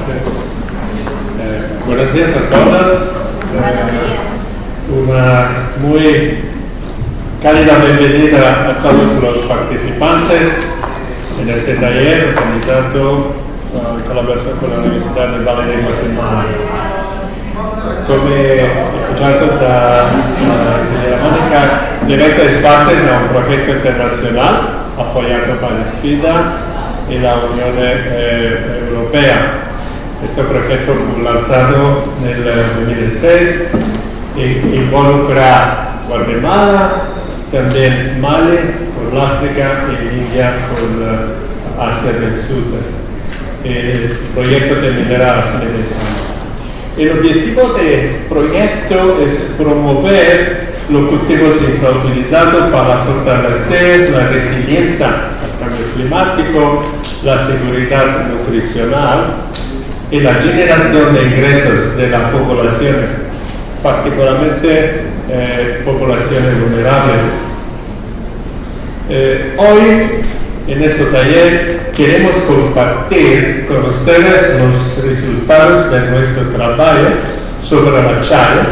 Gracias. Buenos días a todas. Una muy cálida bienvenida a todos los participantes en este taller organizado en colaborazione con l'Università del Valle di Guatemala. Come escuchato da ingegnera Monica, l'evento è parte da un progetto internazionale apoyato por el FIDA y la Unión Europea. Este proyecto fue lanzado en el 2006 e involucra Guatemala, también Mali, con África y India con Asia del Sur. El proyecto terminará a fin de año. El objetivo del proyecto es promover los cultivos infrautilizados para fortalecer la resiliencia al cambio climático, la seguridad nutricional y la generación de ingresos de la población, particularmente poblaciones vulnerables. Hoy, en este taller, queremos compartir con ustedes los resultados de nuestro trabajo sobre la chaya,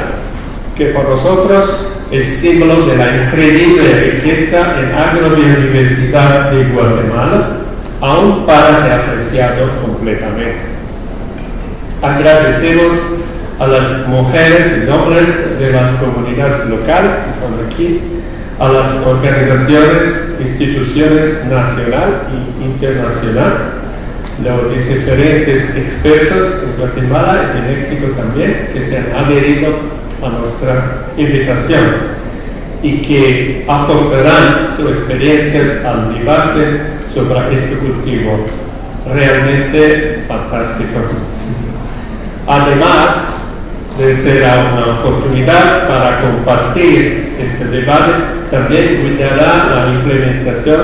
que por nosotros es símbolo de la increíble riqueza en agrobiodiversidad de Guatemala, aún para ser apreciado completamente. Agradecemos a las mujeres y hombres de las comunidades locales que son aquí, a las organizaciones, instituciones nacional e internacional, los diferentes expertos en Guatemala y en México también, que se han adherido a nuestra invitación y que aportarán sus experiencias al debate sobre este cultivo realmente fantástico. Además de ser una oportunidad para compartir este debate, también cuidará la implementación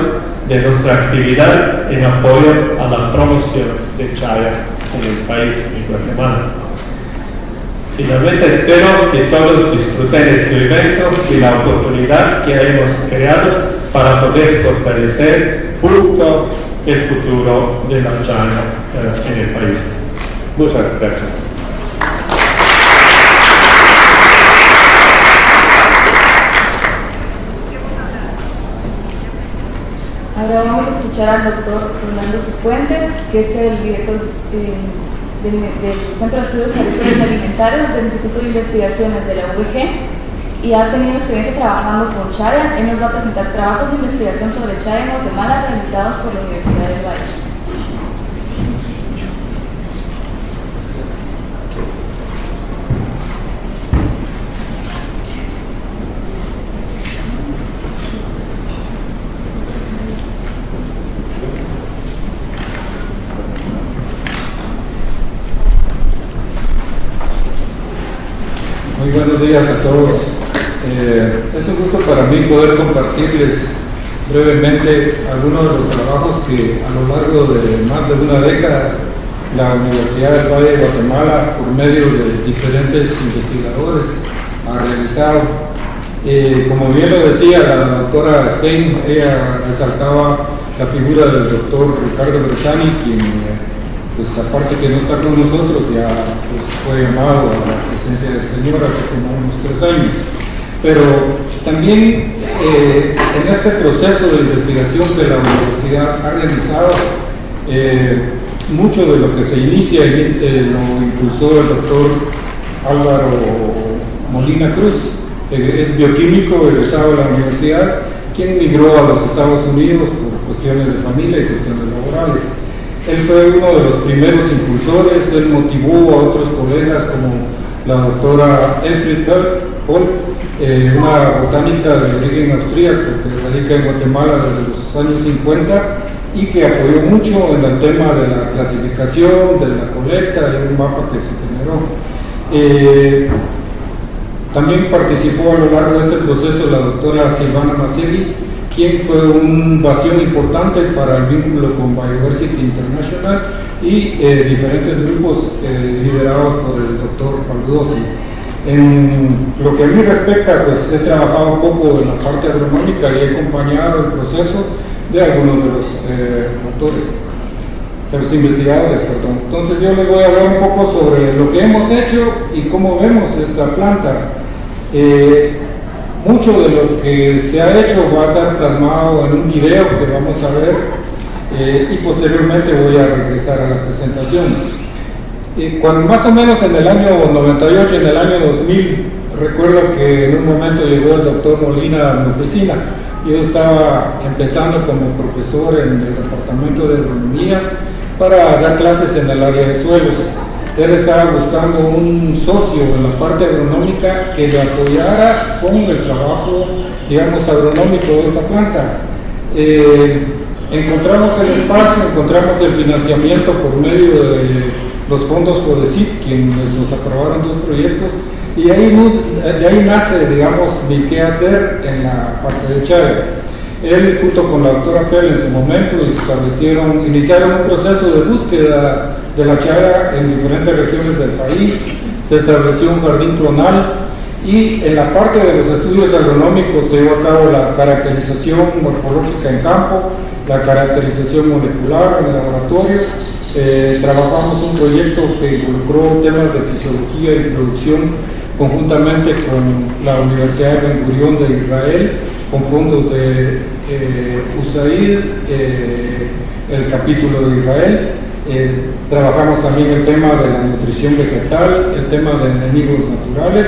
de nuestra actividad en apoyo a la promoción de chaya en el país de Guatemala. Finalmente espero que todos disfruten este evento y la oportunidad que hemos creado para poder fortalecer junto el futuro de la chaya en el país. Muchas gracias. Ahora vamos a escuchar al doctor Rolando Cifuentes, que es el director del Centro de Estudios Agrícolas y Alimentarios del Instituto de Investigaciones de la UVG y ha tenido experiencia trabajando con chaya. Él nos va a presentar trabajos de investigación sobre chaya en Guatemala realizados por la Universidad del Valle. Muy buenos días a todos. Es un gusto para mí poder compartirles brevemente algunos de los trabajos que a lo largo de más de una década la Universidad del Valle de Guatemala, por medio de diferentes investigadores, ha realizado. Como bien lo decía la doctora Stein, ella resaltaba la figura del doctor Ricardo Bresani, quien pues aparte que no está con nosotros, ya pues, fue llamado a la presencia del Señor hace como unos 3 años. Pero también en este proceso de investigación que la universidad ha realizado, mucho de lo que se inicia lo impulsó el doctor Álvaro Molina Cruz, que es bioquímico egresado de la universidad, quien migró a los Estados Unidos por cuestiones de familia y cuestiones laborales. Él fue uno de los primeros impulsores, él motivó a otros colegas como la doctora Estrid Pohl, una botánica de origen austríaco que radica en Guatemala desde los años 50 y que apoyó mucho en el tema de la clasificación, de la colecta y un mapa que se generó. También participó a lo largo de este proceso la doctora Silvana Macegui, quien fue un bastión importante para el vínculo con Biodiversity International y diferentes grupos liderados por el doctor Paludossi. En lo que a mí respecta, pues he trabajado un poco en la parte agronómica y he acompañado el proceso de algunos de los autores. de los investigadores, perdón. Entonces yo les voy a hablar un poco sobre lo que hemos hecho y cómo vemos esta planta. Mucho de lo que se ha hecho va a estar plasmado en un video que vamos a ver y posteriormente voy a regresar a la presentación. Cuando más o menos en el año 98, en el año 2000, recuerdo que en un momento llegó el doctor Molina a mi oficina. Yo estaba empezando como profesor en el departamento de agronomía para dar clases en el área de suelos. Él estaba buscando un socio en la parte agronómica que le apoyara con el trabajo, digamos, agronómico de esta planta. Encontramos el espacio, encontramos el financiamiento por medio de los fondos FODECIP, quienes nos aprobaron 2 proyectos, y de ahí nace, digamos, mi qué hacer en la parte de Chaya. Él, junto con la doctora Pell en su momento, iniciaron un proceso de búsqueda de la chaya en diferentes regiones del país. Se estableció un jardín clonal y en la parte de los estudios agronómicos se llevó a cabo la caracterización morfológica en campo, la caracterización molecular en el laboratorio. Trabajamos un proyecto que involucró temas de fisiología y producción conjuntamente con la Universidad de Ben Gurión de Israel, con fondos de USAID, el capítulo de Israel. Trabajamos también el tema de la nutrición vegetal, el tema de enemigos naturales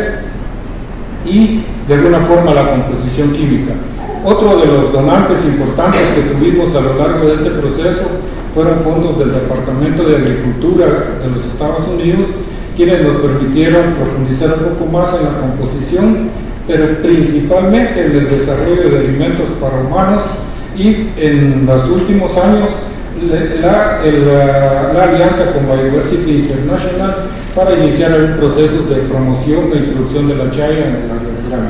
y de alguna forma la composición química. Otro de los donantes importantes que tuvimos a lo largo de este proceso fueron fondos del Departamento de Agricultura de los Estados Unidos, quienes nos permitieron profundizar un poco más en la composición, pero principalmente en el desarrollo de alimentos para humanos y en los últimos años la alianza con Biodiversity International para iniciar el proceso de promoción e introducción de la chaya en el área del grano.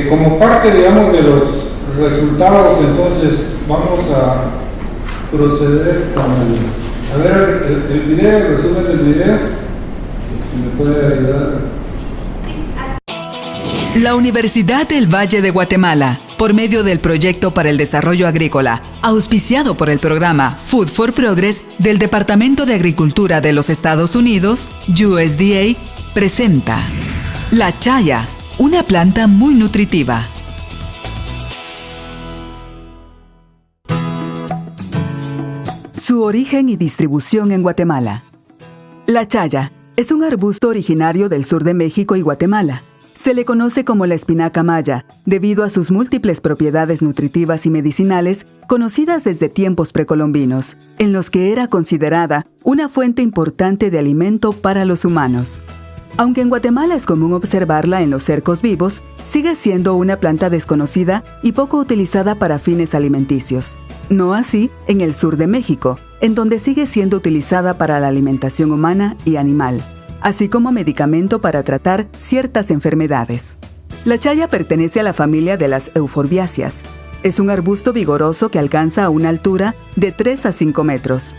Como parte, digamos, de los resultados, entonces vamos a proceder con el video, el resumen del video, si me puede ayudar. La Universidad del Valle de Guatemala, por medio del Proyecto para el Desarrollo Agrícola, auspiciado por el programa Food for Progress del Departamento de Agricultura de los Estados Unidos, USDA, presenta la chaya, una planta muy nutritiva. Su origen y distribución en Guatemala. La chaya es un arbusto originario del sur de México y Guatemala. Se le conoce como la espinaca maya, debido a sus múltiples propiedades nutritivas y medicinales conocidas desde tiempos precolombinos, en los que era considerada una fuente importante de alimento para los humanos. Aunque en Guatemala es común observarla en los cercos vivos, sigue siendo una planta desconocida y poco utilizada para fines alimenticios. No así en el sur de México, en donde sigue siendo utilizada para la alimentación humana y animal, así como medicamento para tratar ciertas enfermedades. La chaya pertenece a la familia de las euforbiáceas. Es un arbusto vigoroso que alcanza a una altura de 3 a 5 metros.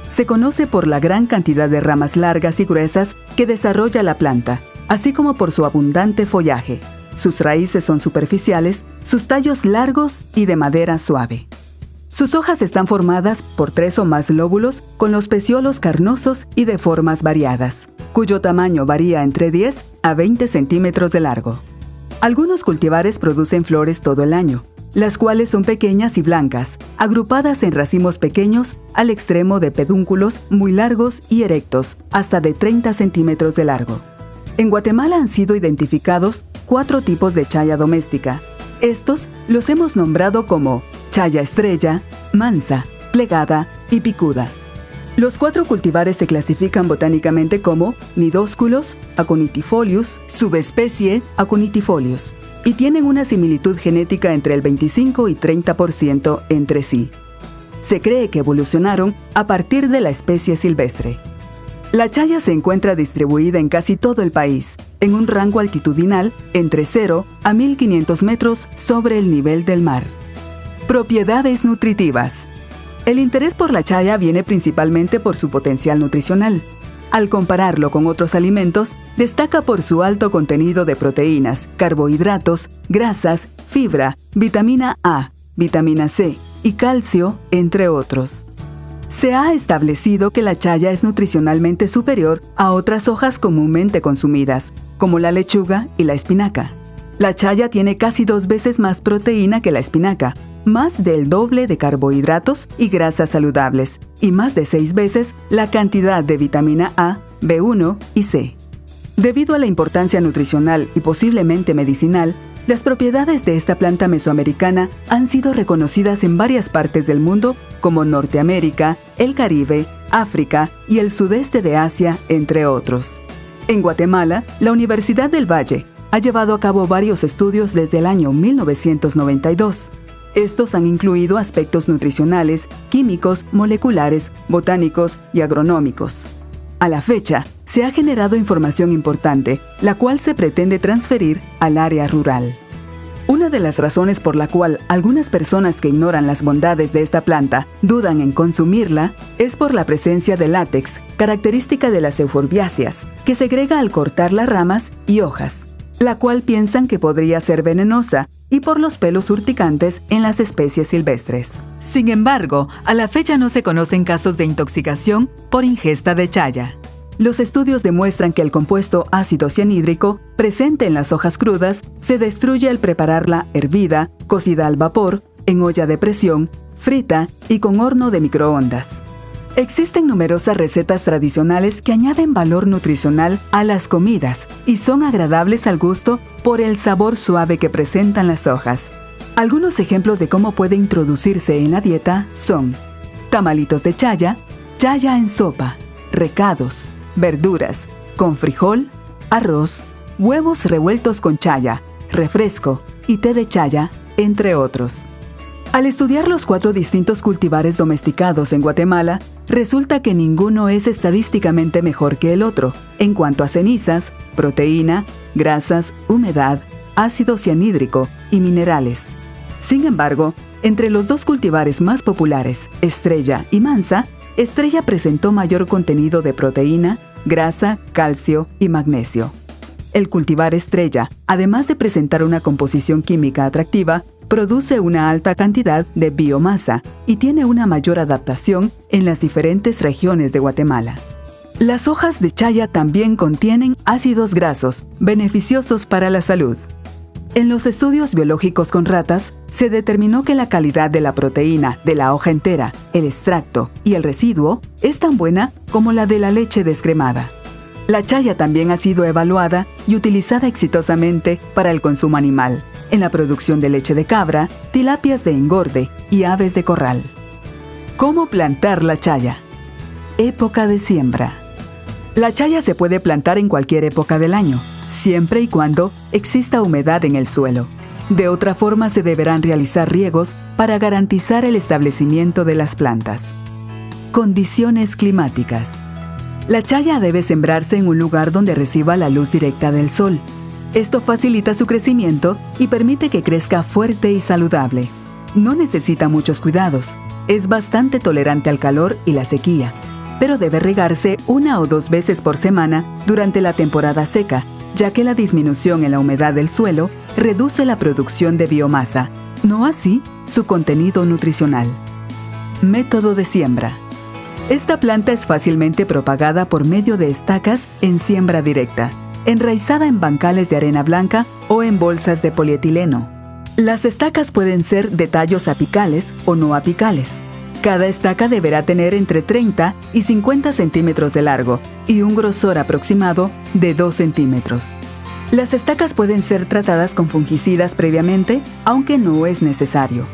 Se conoce por la gran cantidad de ramas largas y gruesas que desarrolla la planta, así como por su abundante follaje. Sus raíces son superficiales, sus tallos largos y de madera suave. Sus hojas están formadas por 3 o más lóbulos con los pecíolos carnosos y de formas variadas, cuyo tamaño varía entre 10 a 20 centímetros de largo. Algunos cultivares producen flores todo el año, las cuales son pequeñas y blancas, agrupadas en racimos pequeños al extremo de pedúnculos muy largos y erectos, hasta de 30 centímetros de largo. En Guatemala han sido identificados 4 tipos de chaya doméstica. Estos los hemos nombrado como chaya estrella, mansa, plegada y picuda. Los 4 cultivares se clasifican botánicamente como nidósculos, Aconitifolius, subespecie Aconitifolius, y tienen una similitud genética entre el 25 y 30% entre sí. Se cree que evolucionaron a partir de la especie silvestre. La chaya se encuentra distribuida en casi todo el país, en un rango altitudinal entre 0 a 1500 metros sobre el nivel del mar. Propiedades nutritivas. El interés por la chaya viene principalmente por su potencial nutricional. Al compararlo con otros alimentos, destaca por su alto contenido de proteínas, carbohidratos, grasas, fibra, vitamina A, vitamina C y calcio, entre otros. Se ha establecido que la chaya es nutricionalmente superior a otras hojas comúnmente consumidas, como la lechuga y la espinaca. La chaya tiene casi 2 veces más proteína que la espinaca, más del doble de carbohidratos y grasas saludables, y más de 6 veces la cantidad de vitamina A, B1 y C. Debido a la importancia nutricional y posiblemente medicinal, las propiedades de esta planta mesoamericana han sido reconocidas en varias partes del mundo como Norteamérica, el Caribe, África y el sudeste de Asia, entre otros. En Guatemala, la Universidad del Valle ha llevado a cabo varios estudios desde el año 1992. Estos han incluido aspectos nutricionales, químicos, moleculares, botánicos y agronómicos. A la fecha, se ha generado información importante, la cual se pretende transferir al área rural. Una de las razones por la cual algunas personas que ignoran las bondades de esta planta dudan en consumirla es por la presencia de látex, característica de las euforbiáceas, que segrega al cortar las ramas y hojas, la cual piensan que podría ser venenosa, y por los pelos urticantes en las especies silvestres. Sin embargo, a la fecha no se conocen casos de intoxicación por ingesta de chaya. Los estudios demuestran que el compuesto ácido cianhídrico presente en las hojas crudas se destruye al prepararla hervida, cocida al vapor, en olla de presión, frita y con horno de microondas. Existen numerosas recetas tradicionales que añaden valor nutricional a las comidas y son agradables al gusto por el sabor suave que presentan las hojas. Algunos ejemplos de cómo puede introducirse en la dieta son tamalitos de chaya, chaya en sopa, recados, verduras, con frijol, arroz, huevos revueltos con chaya, refresco y té de chaya, entre otros. Al estudiar los 4 distintos cultivares domesticados en Guatemala, resulta que ninguno es estadísticamente mejor que el otro en cuanto a cenizas, proteína, grasas, humedad, ácido cianhídrico y minerales. Sin embargo, entre los 2 cultivares más populares, Estrella y Mansa, Estrella presentó mayor contenido de proteína, grasa, calcio y magnesio. El cultivar Estrella, además de presentar una composición química atractiva, produce una alta cantidad de biomasa y tiene una mayor adaptación en las diferentes regiones de Guatemala. Las hojas de chaya también contienen ácidos grasos, beneficiosos para la salud. En los estudios biológicos con ratas, se determinó que la calidad de la proteína de la hoja entera, el extracto y el residuo es tan buena como la de la leche descremada. La chaya también ha sido evaluada y utilizada exitosamente para el consumo animal, en la producción de leche de cabra, tilapias de engorde y aves de corral. ¿Cómo plantar la chaya? Época de siembra. La chaya se puede plantar en cualquier época del año, siempre y cuando exista humedad en el suelo. De otra forma, se deberán realizar riegos para garantizar el establecimiento de las plantas. Condiciones climáticas. La chaya debe sembrarse en un lugar donde reciba la luz directa del sol. Esto facilita su crecimiento y permite que crezca fuerte y saludable. No necesita muchos cuidados. Es bastante tolerante al calor y la sequía, pero debe regarse 1 o 2 veces por semana durante la temporada seca, ya que la disminución en la humedad del suelo reduce la producción de biomasa, no así su contenido nutricional. Método de siembra. Esta planta es fácilmente propagada por medio de estacas en siembra directa, enraizada en bancales de arena blanca o en bolsas de polietileno. Las estacas pueden ser de tallos apicales o no apicales. Cada estaca deberá tener entre 30 y 50 centímetros de largo y un grosor aproximado de 2 centímetros. Las estacas pueden ser tratadas con fungicidas previamente, aunque no es necesario.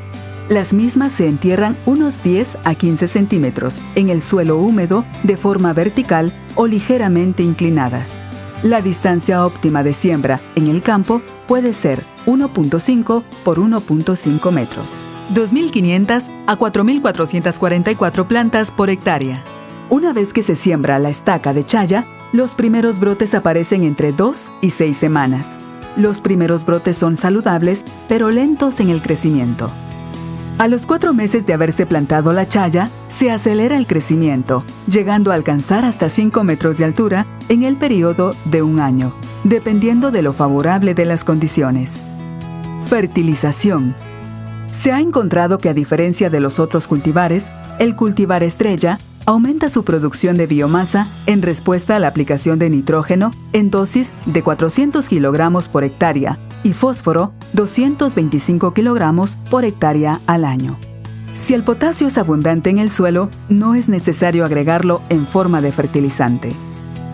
Las mismas se entierran unos 10 a 15 centímetros en el suelo húmedo de forma vertical o ligeramente inclinadas. La distancia óptima de siembra en el campo puede ser 1.5 por 1.5 metros. 2.500 a 4.444 plantas por hectárea. Una vez que se siembra la estaca de chaya, los primeros brotes aparecen entre 2 y 6 semanas. Los primeros brotes son saludables, pero lentos en el crecimiento. A los 4 meses de haberse plantado la chaya, se acelera el crecimiento, llegando a alcanzar hasta 5 metros de altura en el periodo de 1 año, dependiendo de lo favorable de las condiciones. Fertilización. Se ha encontrado que, a diferencia de los otros cultivares, El cultivar estrella aumenta su producción de biomasa en respuesta a la aplicación de nitrógeno en dosis de 400 kilogramos por hectárea y fósforo 225 kilogramos por hectárea al año. Si el potasio es abundante en el suelo, no es necesario agregarlo en forma de fertilizante.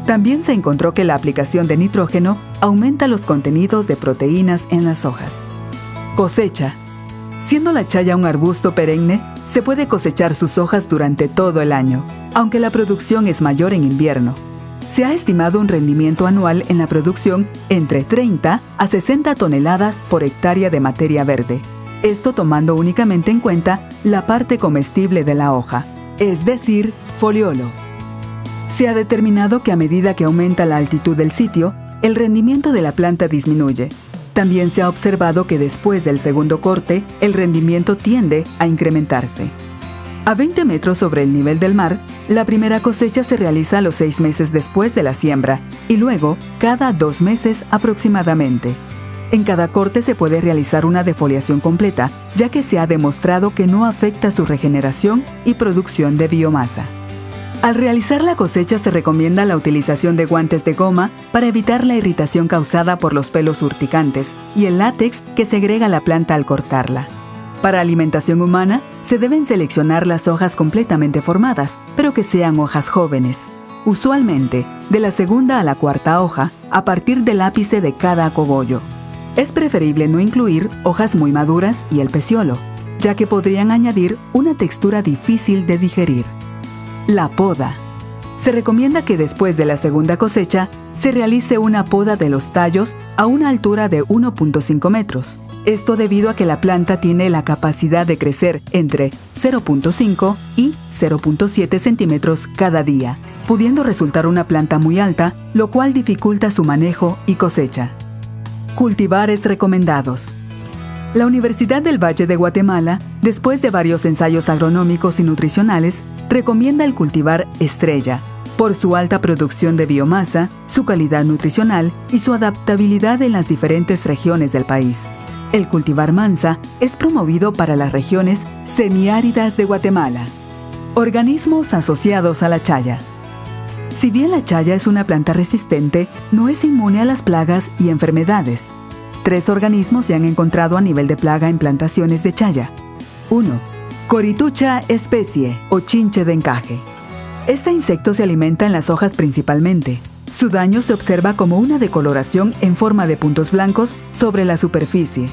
También se encontró que la aplicación de nitrógeno aumenta los contenidos de proteínas en las hojas. Cosecha. Siendo la chaya un arbusto perenne, se puede cosechar sus hojas durante todo el año, aunque la producción es mayor en invierno. Se ha estimado un rendimiento anual en la producción entre 30 a 60 toneladas por hectárea de materia verde. Esto tomando únicamente en cuenta la parte comestible de la hoja, es decir, foliolo. Se ha determinado que a medida que aumenta la altitud del sitio, el rendimiento de la planta disminuye. También se ha observado que después del segundo corte, el rendimiento tiende a incrementarse. A 20 metros sobre el nivel del mar, la primera cosecha se realiza a los 6 meses después de la siembra y luego cada 2 meses aproximadamente. En cada corte se puede realizar una defoliación completa, ya que se ha demostrado que no afecta su regeneración y producción de biomasa. Al realizar la cosecha se recomienda la utilización de guantes de goma para evitar la irritación causada por los pelos urticantes y el látex que segrega la planta al cortarla. Para alimentación humana, se deben seleccionar las hojas completamente formadas, pero que sean hojas jóvenes. Usualmente, de la segunda a la cuarta hoja, a partir del ápice de cada cogollo. Es preferible no incluir hojas muy maduras y el peciolo, ya que podrían añadir una textura difícil de digerir. La poda. Se recomienda que después de la segunda cosecha se realice una poda de los tallos a una altura de 1.5 metros. Esto debido a que la planta tiene la capacidad de crecer entre 0.5 y 0.7 centímetros cada día, pudiendo resultar una planta muy alta, lo cual dificulta su manejo y cosecha. Cultivares recomendados. La Universidad del Valle de Guatemala, después de varios ensayos agronómicos y nutricionales, recomienda el cultivar estrella, por su alta producción de biomasa, su calidad nutricional y su adaptabilidad en las diferentes regiones del país. El cultivar mansa es promovido para las regiones semiáridas de Guatemala. Organismos asociados a la chaya. Si bien la chaya es una planta resistente, no es inmune a las plagas y enfermedades. 3 organismos se han encontrado a nivel de plaga en plantaciones de chaya. 1. Coritucha especie o chinche de encaje. Este insecto se alimenta en las hojas principalmente. Su daño se observa como una decoloración en forma de puntos blancos sobre la superficie.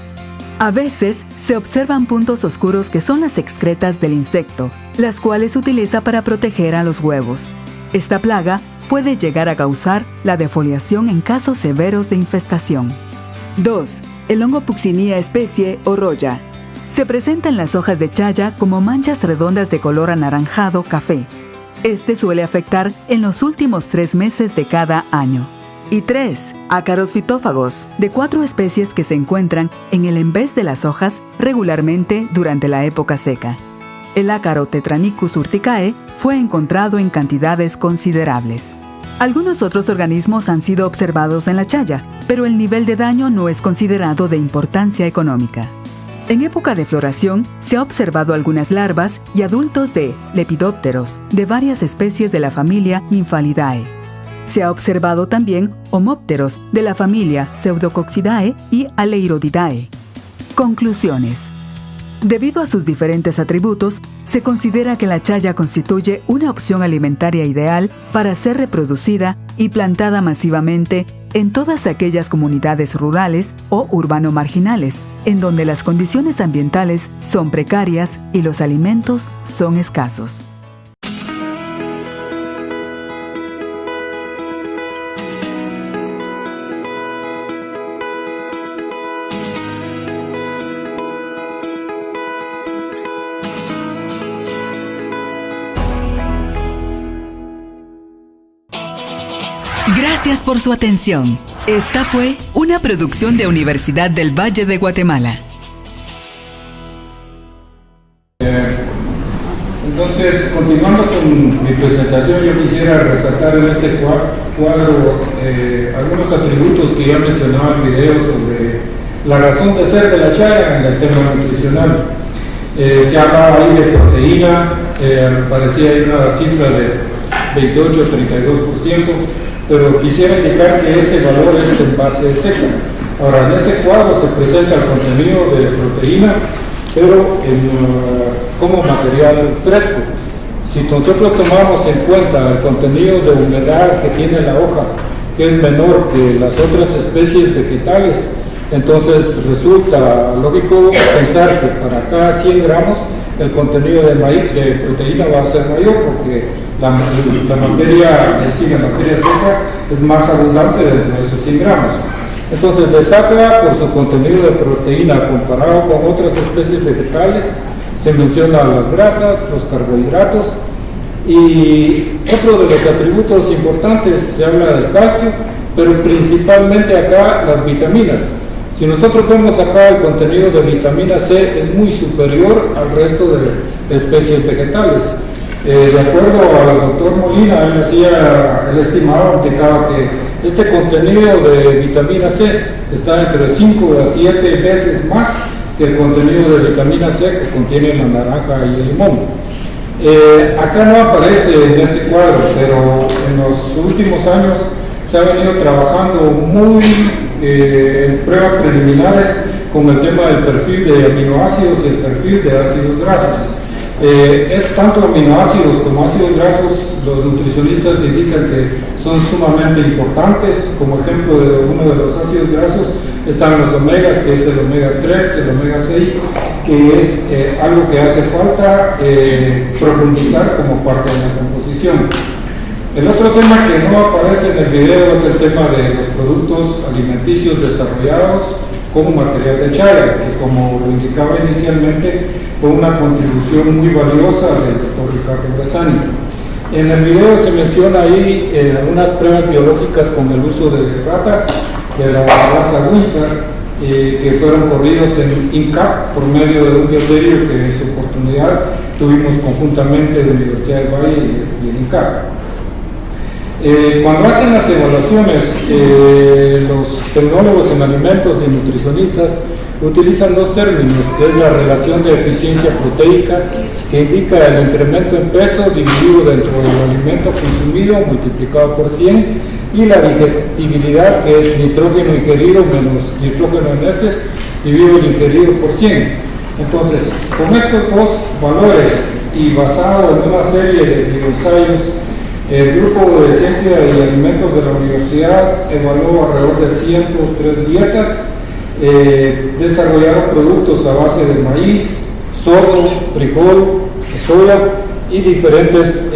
A veces se observan puntos oscuros que son las excretas del insecto, las cuales utiliza para proteger a los huevos. Esta plaga puede llegar a causar la defoliación en casos severos de infestación. 2. El hongo Puccinia especie o roya. Se presenta en las hojas de chaya como manchas redondas de color anaranjado-café. Este suele afectar en los últimos 3 meses de cada año. Y 3. Ácaros fitófagos, de 4 especies que se encuentran en el envés de las hojas regularmente durante la época seca. El ácaro Tetranicus urticae fue encontrado en cantidades considerables. Algunos otros organismos han sido observados en la chaya, pero el nivel de daño no es considerado de importancia económica. En época de floración, se ha observado algunas larvas y adultos de lepidópteros de varias especies de la familia Nymphalidae. Se ha observado también homópteros de la familia Pseudococcidae y Aleirodidae. Conclusiones. Debido a sus diferentes atributos, se considera que la chaya constituye una opción alimentaria ideal para ser reproducida y plantada masivamente en todas aquellas comunidades rurales o urbano-marginales, en donde las condiciones ambientales son precarias y los alimentos son escasos. Gracias por su atención. Esta fue una producción de Universidad del Valle de Guatemala. Entonces, continuando con mi presentación, yo quisiera resaltar en este cuadro algunos atributos que ya mencionaba en el video sobre la razón de ser de la chaya en el tema nutricional. Se habla ahí de proteína, parecía ahí una cifra de 28-32%, pero quisiera indicar que ese valor es en base seca. Ahora, en este cuadro se presenta el contenido de proteína, pero como material fresco. Si nosotros tomamos en cuenta el contenido de humedad que tiene la hoja, que es menor que las otras especies vegetales, entonces resulta lógico pensar que para cada 100 gramos el contenido de proteína va a ser mayor, porque la materia en sí, la materia seca, es más abundante dentro de esos 100 gramos. Entonces destaca por su contenido de proteína comparado con otras especies vegetales. Se mencionan las grasas, los carbohidratos, y otro de los atributos importantes se habla del calcio, pero principalmente acá las vitaminas. Si nosotros vemos acá el contenido de vitamina C es muy superior al resto de especies vegetales. De acuerdo al doctor Molina, él estimaba, indicaba que este contenido de vitamina C está entre 5 a 7 veces más que el contenido de vitamina C que contiene la naranja y el limón. Acá no aparece en este cuadro, pero en los últimos años se ha venido trabajando muy en pruebas preliminares con el tema del perfil de aminoácidos y el perfil de ácidos grasos. Es tanto aminoácidos como ácidos grasos, los nutricionistas indican que son sumamente importantes. Como ejemplo de uno de los ácidos grasos están los omegas, que es el omega 3, el omega 6, que es algo que hace falta profundizar como parte de la composición. El otro tema que no aparece en el video es el tema de los productos alimenticios desarrollados como material de chaya, que como lo indicaba inicialmente, fue una contribución muy valiosa del doctor Ricardo Bressani. En el video se menciona ahí algunas pruebas biológicas con el uso de ratas de la raza Winster, que fueron corridos en INCAP por medio de un bioserio que en su oportunidad tuvimos conjuntamente de la Universidad del Valle y el INCAP. Cuando hacen las evaluaciones, los tecnólogos en alimentos y nutricionistas utilizan dos términos, que es la relación de eficiencia proteica, que indica el incremento en peso dividido dentro del alimento consumido multiplicado por 100, y la digestibilidad, que es nitrógeno ingerido menos nitrógeno en heces dividido el ingerido por 100. Entonces, con estos dos valores y basado en una serie de ensayos, el grupo de ciencia y alimentos de la universidad evaluó alrededor de 103 dietas, desarrollaron productos a base de maíz, sorgo, frijol, soya y diferentes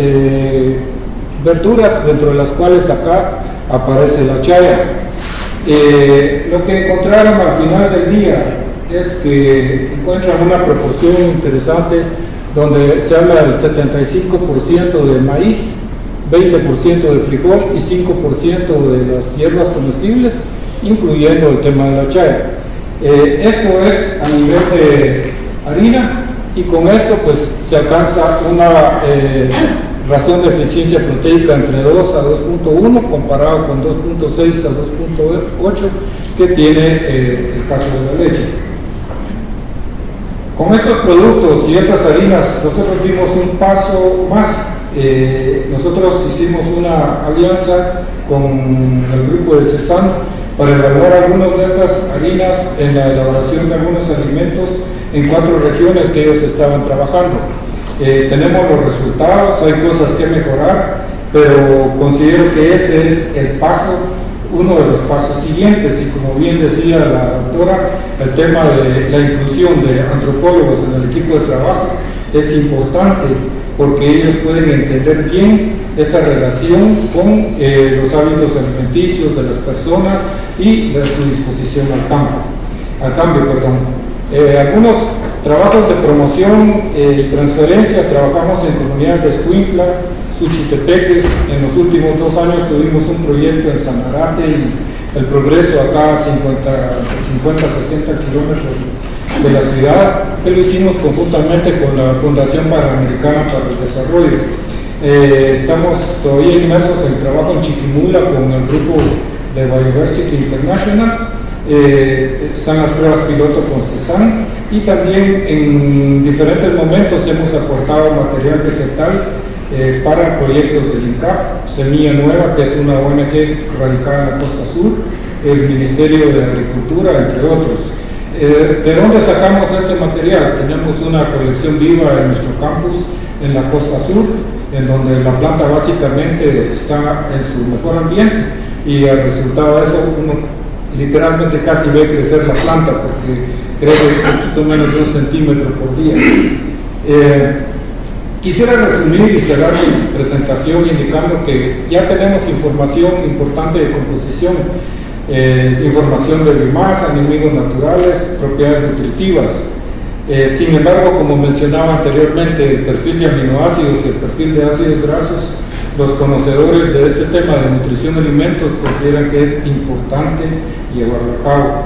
verduras, dentro de las cuales acá aparece la chaya. Lo que encontraron al final del día es que encuentran una proporción interesante donde se habla del 75% de maíz, 20% de frijol y 5% de las hierbas comestibles, incluyendo el tema de la chaya. Esto es a nivel de harina, y con esto pues se alcanza una razón de eficiencia proteica entre 2 a 2.1 comparado con 2.6 a 2.8 que tiene el caso de la leche. Con estos productos y estas harinas nosotros dimos un paso más. Nosotros hicimos una alianza con el grupo de CESAN para evaluar algunas de estas harinas en la elaboración de algunos alimentos en 4 regiones que ellos estaban trabajando. Tenemos los resultados, hay cosas que mejorar, pero considero que ese es el paso, uno de los pasos siguientes, y como bien decía la doctora, el tema de la inclusión de antropólogos en el equipo de trabajo es importante, porque ellos pueden entender bien esa relación con los hábitos alimenticios de las personas y de su disposición al cambio. Algunos trabajos de promoción y transferencia, trabajamos en comunidades de Escuintla, Suchitepeques. En los últimos 2 años tuvimos un proyecto en Sanarate y El Progreso, acá a 50-60 kilómetros de la ciudad, que lo hicimos conjuntamente con la Fundación Panamericana para el Desarrollo. Estamos todavía inmersos en trabajo en Chiquimula con el grupo de Biodiversity International. están las pruebas piloto con CESAN y también en diferentes momentos hemos aportado material vegetal para proyectos del INCAP, Semilla Nueva, que es una ONG radicada en la Costa Sur, el Ministerio de Agricultura, entre otros. ¿De dónde sacamos este material? Tenemos una colección viva en nuestro campus en la Costa Sur, en donde la planta básicamente está en su mejor ambiente y al resultado de eso uno literalmente casi ve crecer la planta porque crece un poquito menos de 1 centímetro por día. Quisiera resumir y cerrar mi presentación indicando que ya tenemos información importante de composición, información de biomasa, enemigos naturales, propiedades nutritivas. Sin embargo, como mencionaba anteriormente, el perfil de aminoácidos y el perfil de ácidos grasos, los conocedores de este tema de nutrición de alimentos consideran que es importante llevarlo a cabo.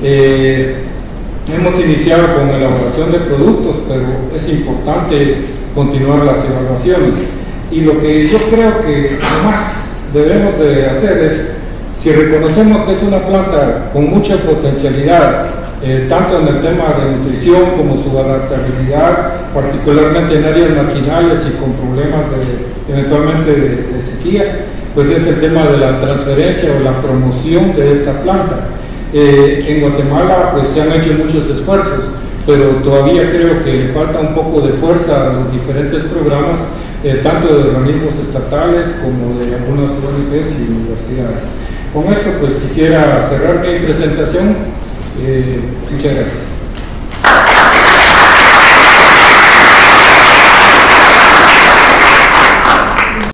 Hemos iniciado con la elaboración de productos, pero es importante continuar las evaluaciones. Y lo que yo creo que más debemos de hacer es, si reconocemos que es una planta con mucha potencialidad, tanto en el tema de nutrición como su adaptabilidad, particularmente en áreas marginales y con problemas eventualmente de sequía, pues es el tema de la transferencia o la promoción de esta planta. En Guatemala pues se han hecho muchos esfuerzos, pero todavía creo que le falta un poco de fuerza a los diferentes programas, tanto de organismos estatales como de algunas ONGs y universidades. Con esto pues quisiera cerrar mi presentación. Muchas gracias.